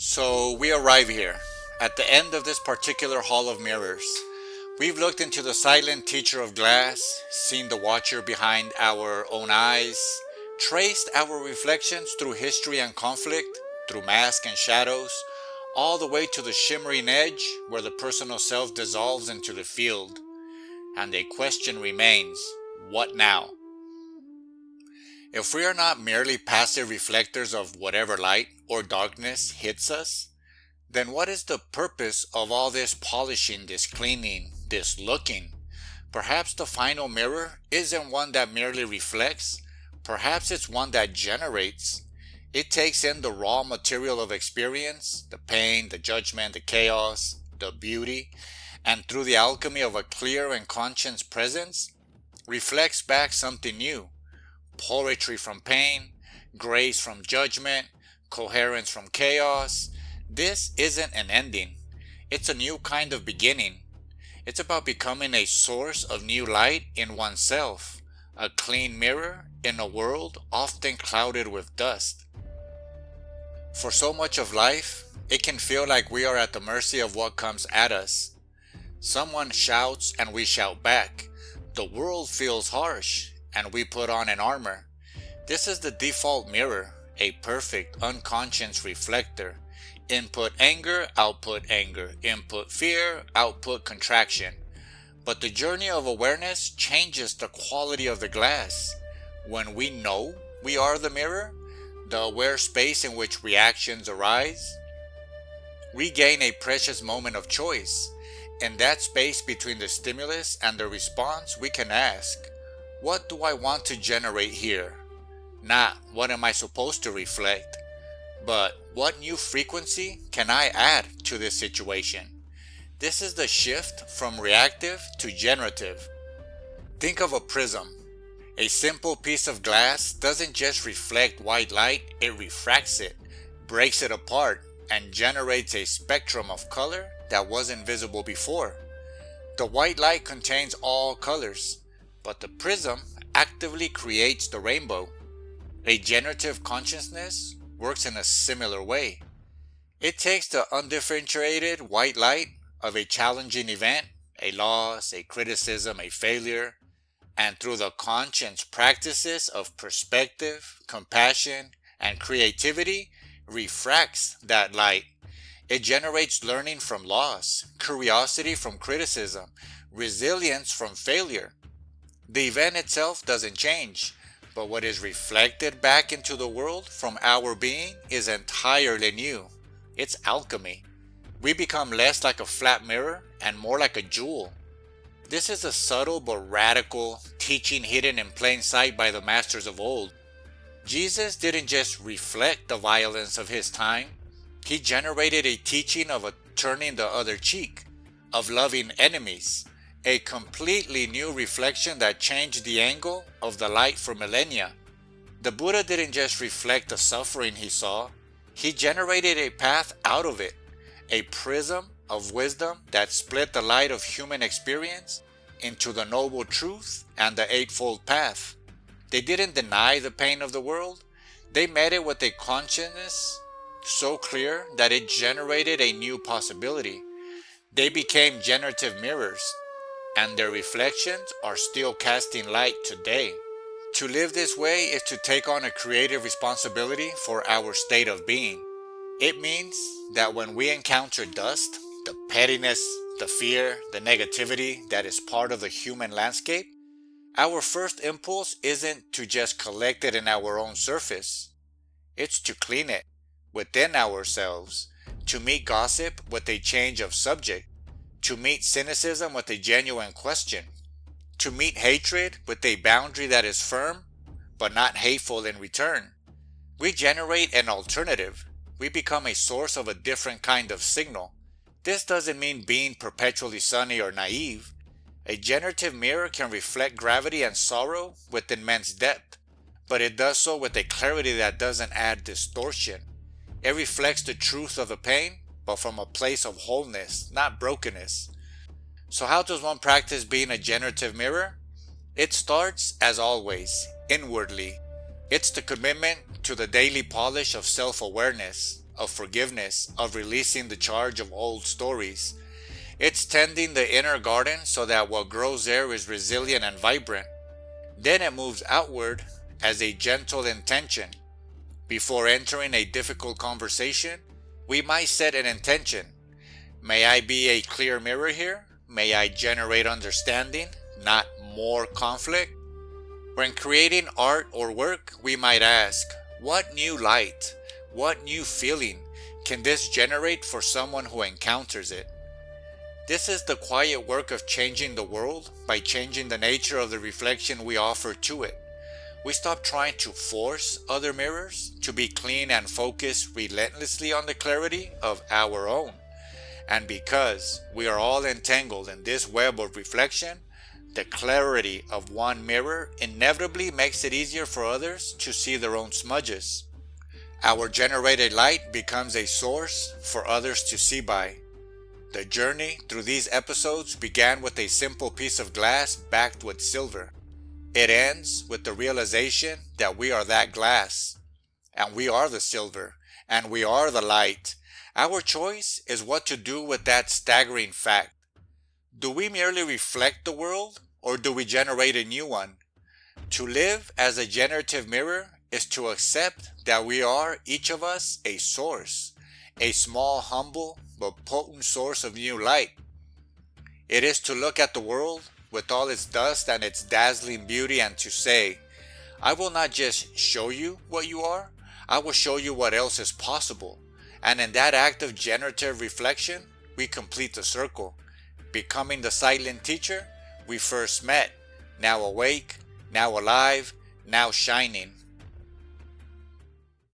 So we arrive here, at the end of this particular hall of mirrors. We've looked into the silent teacher of glass, seen the watcher behind our own eyes, traced our reflections through history and conflict, through mask and shadows, all the way to the shimmering edge where the personal self dissolves into the field. And a question remains, what now? If we are not merely passive reflectors of whatever light or darkness hits us, then what is the purpose of all this polishing, this cleaning, this looking? Perhaps the final mirror isn't one that merely reflects. Perhaps it's one that generates. It takes in the raw material of experience, the pain, the judgment, the chaos, the beauty, and through the alchemy of a clear and conscious presence, reflects back something new. Poetry from pain, grace from judgment, coherence from chaos. This isn't an ending. It's a new kind of beginning. It's about becoming a source of new light in oneself, a clean mirror in a world often clouded with dust. For so much of life, it can feel like we are at the mercy of what comes at us. Someone shouts and we shout back. The world feels harsh and we put on an armor. This is the default mirror, a perfect unconscious reflector. Input anger, output anger. Input fear, output contraction. But the journey of awareness changes the quality of the glass. When we know we are the mirror, the aware space in which reactions arise, we gain a precious moment of choice. In that space between the stimulus and the response, we can ask, what do I want to generate here? Not what am I supposed to reflect, but what new frequency can I add to this situation? This is the shift from reactive to generative. Think of a prism. A simple piece of glass doesn't just reflect white light, it refracts it, breaks it apart, and generates a spectrum of color that wasn't visible before. The white light contains all colors, but the prism actively creates the rainbow. A generative consciousness works in a similar way. It takes the undifferentiated white light of a challenging event, a loss, a criticism, a failure, and through the conscious practices of perspective, compassion, and creativity, refracts that light. It generates learning from loss, curiosity from criticism, resilience from failure. The event itself doesn't change, but what is reflected back into the world from our being is entirely new. It's alchemy. We become less like a flat mirror and more like a jewel. This is a subtle but radical teaching hidden in plain sight by the masters of old. Jesus didn't just reflect the violence of his time. He generated a teaching of turning the other cheek, of loving enemies, a completely new reflection that changed the angle of the light for millennia. The Buddha didn't just reflect the suffering he saw, he generated a path out of it, a prism of wisdom that split the light of human experience into the noble truth and the eightfold path. They didn't deny the pain of the world, they met it with a consciousness so clear that it generated a new possibility. They became generative mirrors, and their reflections are still casting light today. To live this way is to take on a creative responsibility for our state of being. It means that when we encounter dust, the pettiness, the fear, the negativity that is part of the human landscape, our first impulse isn't to just collect it in our own surface. It's to clean it within ourselves, to meet gossip with a change of subject, to meet cynicism with a genuine question, to meet hatred with a boundary that is firm but not hateful in return. We generate an alternative. We become a source of a different kind of signal. This doesn't mean being perpetually sunny or naive. A generative mirror can reflect gravity and sorrow with immense depth, but it does so with a clarity that doesn't add distortion. It reflects the truth of the pain, but from a place of wholeness, not brokenness. So how does one practice being a generative mirror? It starts, as always, inwardly. It's the commitment to the daily polish of self-awareness, of forgiveness, of releasing the charge of old stories. It's tending the inner garden so that what grows there is resilient and vibrant. Then it moves outward as a gentle intention. Before entering a difficult conversation, we might set an intention. May I be a clear mirror here? May I generate understanding, not more conflict? When creating art or work, we might ask, what new light, what new feeling can this generate for someone who encounters it? This is the quiet work of changing the world by changing the nature of the reflection we offer to it. We stop trying to force other mirrors to be clean and focus relentlessly on the clarity of our own. And because we are all entangled in this web of reflection, the clarity of one mirror inevitably makes it easier for others to see their own smudges. Our generated light becomes a source for others to see by. The journey through these episodes began with a simple piece of glass backed with silver. It ends with the realization that we are that glass, and we are the silver, and we are the light. Our choice is what to do with that staggering fact. Do we merely reflect the world, or do we generate a new one? To live as a generative mirror is to accept that we are, each of us, a source, a small, humble, but potent source of new light. It is to look at the world with all its dust and its dazzling beauty and to say, I will not just show you what you are, I will show you what else is possible. And in that act of generative reflection, we complete the circle, becoming the silent teacher we first met, now awake, now alive, now shining.